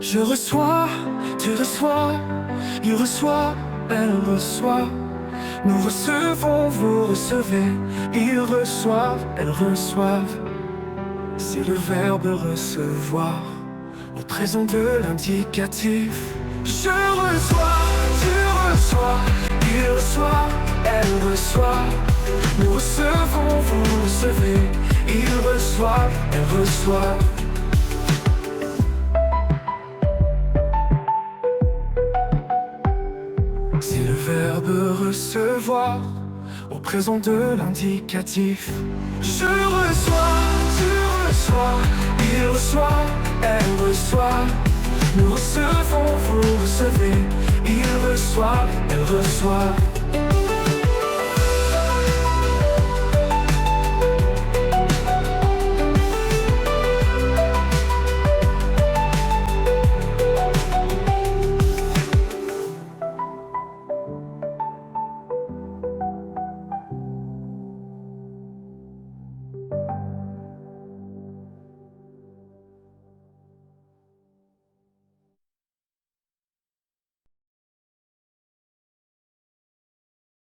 Je reçois, tu reçois, il reçoit, elle reçoit. Nous recevons, vous recevez, ils reçoivent, elles reçoivent. C'est le verbe recevoir, au présent de l'indicatif. Je reçois, tu reçois, il reçoit, elle reçoit. Nous recevons, vous recevez, ils reçoivent, elles reçoivent. C'est le verbe recevoir, au présent de l'indicatif. Je reçois, tu reçois, il reçoit, elle reçoit. Nous recevons, vous recevez, ils reçoivent, elles reçoivent.